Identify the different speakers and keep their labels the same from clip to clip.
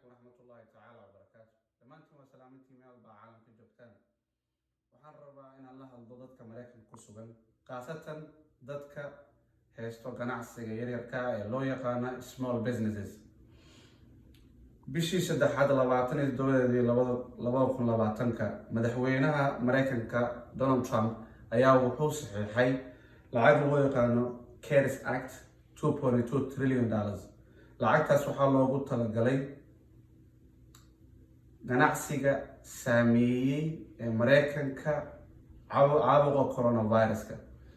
Speaker 1: عليكم ورحمة الله تعالى وبركاته. دمانتم وسلامتي ميال با عالم كجوبتان. waxaan rabaa inaan la hadlo dadka Mareykanka ku sugan, qaasatan dadka haysto ganacsiga yaryarka ee loo yaqaan small businesses. bishii 3/27/2020 madaxweynaha Mareykanka Donald Trump ayaa wuxuu saxiixay lacag loo yaqaan CARES Act $2.2 trillion. lacagtaas waxaa loogu talagalay ganacsiga saameeyay ee Mareykanka caabuqa coronavirus-ka.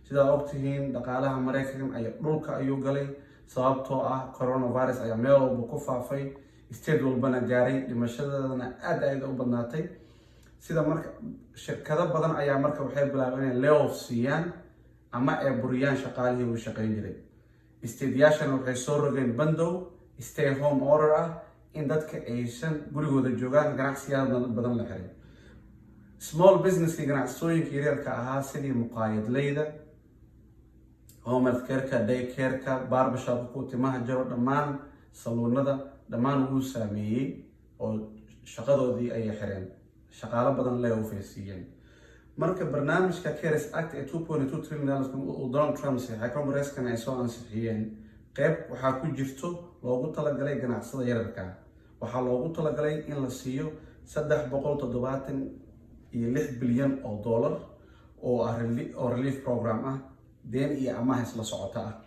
Speaker 1: sidaa ogtihiin dhaqaalaha Mareykanka ayaa dhulka ayuu galay sababtoo ah coronavirus ayaa meel walba ku faafay, state walbana gaaray, dhimashadana aad u badnaatay. sida marka shirkado badan ayaa marka waxay bilaabeen inay layoff siiyaan ama ay buriyaan shaqaalihii u shaqayn jiray. state-yaashana waxay soo rogeen bandow stay home order ah in dadka aysan gurigooda joogaan, ganacsiyada badan la xiray. small business ganacsiyooyinka yaryarka ahaa sidii muqaayadleyda, home health care-ka, day care-ka, barbershop-ka, ku timaha jaro, dhammaan saluunada dhammaan wuu saameeyay oo shaqadoodii ay xireen, shaqaalo badan leh oo feesiiyeen. marka barnaamijka CARES Act ee $2.2 trillion oo Donald Trump saxiixay Congress-kana ay soo ansixiyeen, qayb waxaa ku jirto loogu talagalay ganacsiyada yaryarka. waxaa loogu talagalay in la siiyo $376 bilyan oo relief program ah, deen iyo amaah isla socota ah.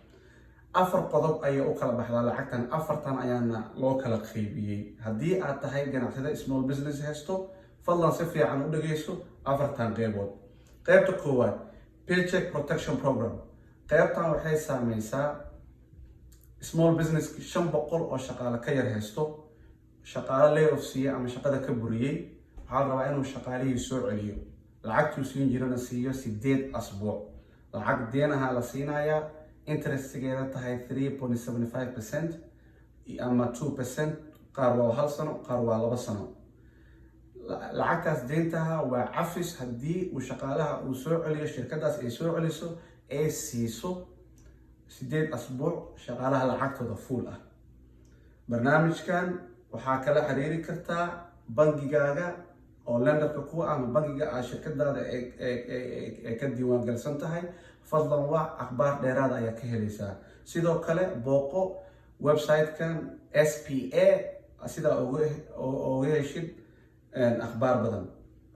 Speaker 1: 4 qodob ayay u kala baxdaa lacagtan, 4tan ayaana loo kala qaybiyey. haddii aad tahay ganacsiyada small business haysto, fadlan si fiican u dhageyso 4tan qaybood. qaybta koowaad, Paycheck Protection Program. qaybtan waxay saameysaa small business 500 oo shaqaale ka yar haysto, shaqaale layoff siiya ama shaqada ka buriyay. waxaa la rabaa inuu shaqaalihii soo celiyo, lacagtuu siin jirana siiyo 8 asbuuc. lacag deenaha la siinayaa, interestigeeda tahay 3.75% ama 2%, qaar waa 1 sano, qaar waa 2 sano. lacagtaas deentaha waa cafis haddii uu shaqaalaha uu soo celiyo, shirkadaas ay soo celiso, ay siiso 8 asbuuc shaqaalaha lacagtooda full ah. barnaamijkan waxaa kala xiriiri kartaa bangigaaga oo lenderka ku ah ama bangiga aad shirkadaada ee ka diiwaan galsan tahay. fadlan waa akhbaar dheeraad ayaa ka helaysaa. sidoo kale booqo website-kan SPA sidaa uga heshid akhbaar badan.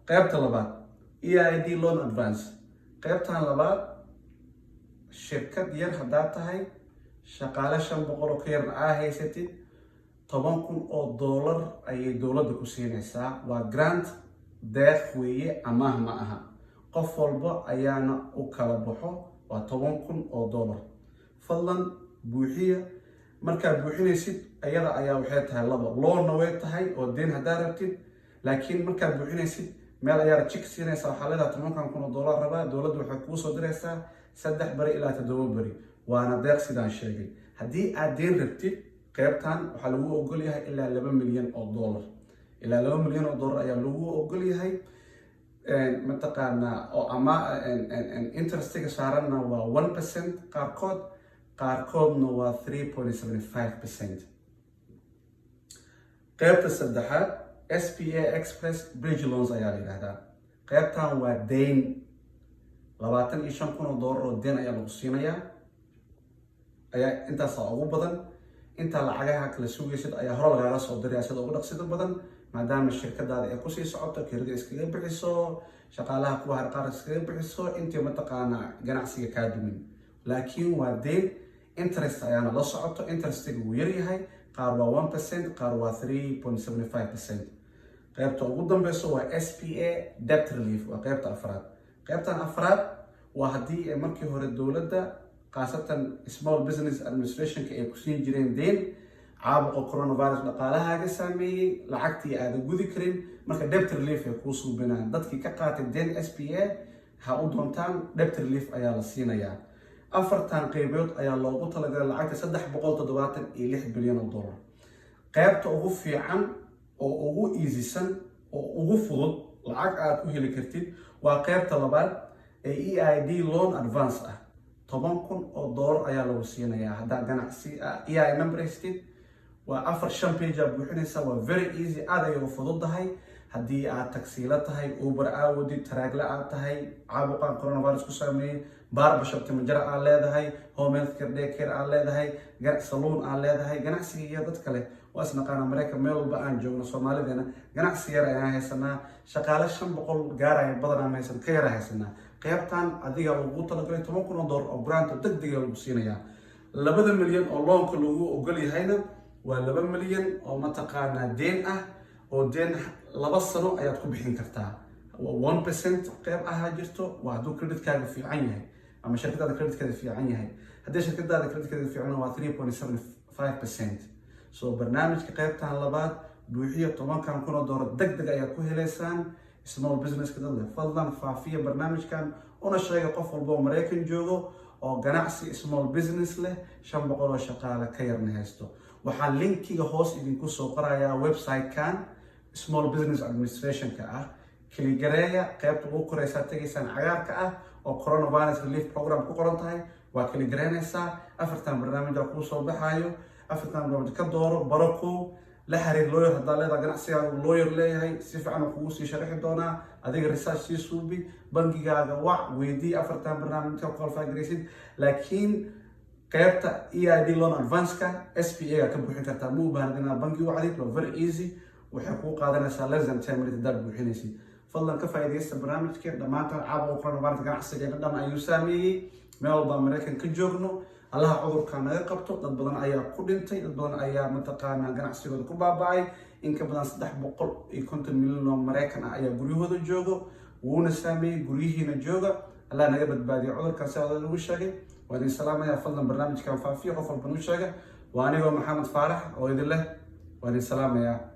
Speaker 1: qaybta labaad, EID Loan Advance. qaybtan labaad, shirkad yar haddaad tahay, shaqaale 500 ka yarna aa haysatid, $10,000 ayay dowladda ku siinaysaa. waa grant, deeq weeye, amaah ma aha. qof walba ayaana u kala baxo, waa $10,000. fadlan buuxiya. markaad buuxinaysid ayada ayaa waxay tahay labo, loonna way tahay oo deen haddaa rabtid, laakiin markaad buuxinaysid meel ayaa jik siinaysa, waxaa leedahay $10,000 rabaa, dowladdu waxay kuu soo diraysaa 3 bari ilaa 7 bari. waana deeq sidaan sheegay. haddii aad deen rabtid, qaybtan waxaa lagu ogol yahay ilaa $2 milyan. ilaa $2 milyan ayaa lagu ogol yahay. mataqaanaa oo ama interestiga saaranna waa 1%, qaarkoodna waa 3.75%. qaybta saddexaad, SPA Express Bridge Loans ayaa la yidhaahdaa. qaybtan waa deyn, $25,000 oo deen ayaa lagu siinayaa. intaasaa ugu badan. inta lacagaha kala sugaysid ayaa hore lagaaga soo diraya sida ugu dhaqsida badan, maadaama shirkadaada ay kusii socoto, kirada iskaga bixiso, shaqaalaha kuwa harqaar iskaga bixiso, intii mataqaanaa ganacsiga kaa dumin. laakiin waa deen, interest ayaana la socoto. interestiga wuu yaryahay, qaar waa 1%, qaar waa 3.75%. qaybta ugu dambeyso waa SPA Debt Relief, waa qaybta afraad. qaybtan afraad waa haddii ay markii hore dowladda khaasatan Small Business Administration-ka ay ku siin jireen deen, caabuqa coronavirus dhaqaalahaaga saameeyey, lacagtii aadan gudi karin, marka debt relief ay kuu suubinaan. dadkii ka qaatay deen SPA ha u doontaan, debt relief ayaa la siinayaa. 4tan qaybood ayaa loogu talagalay lacagta $376 bilyan. qaybta ugu fiican oo ugu easysan oo ugu fudud lacag aad u heli kartid waa qaybta labaad ee EID Loan Advance ah. $10,000 ayaa lagu siinayaa haddaa ganacsi EI number haystid, waa 4-5 page aad buuxinaysaa, waa very easy, aad ayay u fududahay. haddii aad tagsiila tahay, Uber aawodid, taraagle aad tahay, caabuqan coronavirus ku saameeyey, barbershop timajara aad leedahay, home health care daycare aad leedahay, saloon aad leedahay, ganacsiga iyo dad kale waa isnaqaana Mareykan meel walba aan joogno. Soomaalideena ganacsi yar ayaan haysanaa, shaqaale 500 gaaraya badan aan haysan, ka yar haysanaa. qaybtan adiga lagu talagalay $10,000 oo grant degdeg ah lagu siinayaa. 2 milyan oo loonka lagu ogol yahayna waa 2 milyan oo mataqaanaa deen ah, oo deen 2 sano ayaad ku bixin kartaa. 1% qayb ah jirto waa hadduu creditkaaga fiican yahay ama shirkadaada creditkeeda fiican yahay. haddii shirkadaada creditkeeda fiican waa 3.75%. so barnaamijka qaybtan labaad buuxiyo $10,000 degdeg ayaad ku heleysaan. small business kadadle fadlan faafiya barnaamijkan una sheega qof walba oo Mareykan joogo oo ganacsi small business leh 500 oo shaqaale ka yarna haysto. waxaan linkiga hoos idinku soo qorayaa website-kan small business administration-ka ah. kiligareeya qaybta ugu koreysaa tegaysaan cagaarka ah oo coronavirus relief program ku qoran tahay, waa kiligareynaysaa. 4 barnaamij oo kuu soo baxayo, 4 barnaamij ka dooro, barako la xiriir lawyer haddaa leedahay ganacsigaaga lawyer leeyahay, si fiican kugu sii sharixi doonaa. adiga research sii suubi, bangigaaga wac, weydii 4 barnaamijka qualify garaysid. laakiin qaybta EID loan advance-ka SPA ka buuxin kartaa, ma u baahnid inaad bangi wacdid, waa very easy, waxay kuu qaadanaysaa less than 10 minutes haddaad buuxinaysid. fadlan ka faa'iidaysta barnaamijka. dhammaantaan caabuqa coronavirus ganacsigeena dhan ayuu saameeyey, meel walba Mareykan ka joogno. allaha cudurka naga qabto. dad badan ayaa ku dhintay, dad badan ayaa mataqaanaa ganacsigooda ku baaba'ay. in ka badan 350 milyan oo Mareykan ah ayaa guryahooda joogo, wuuna saameeyey, guryihiina jooga. allah naga badbaadiyo cudurkan si aad ugu sheegay. waa idin salaamaya. fadlan barnaamijkan faafiyo, qof walba u sheega. waa anigoo Maxamed Faarax oo idin leh, waa idin salaamaya.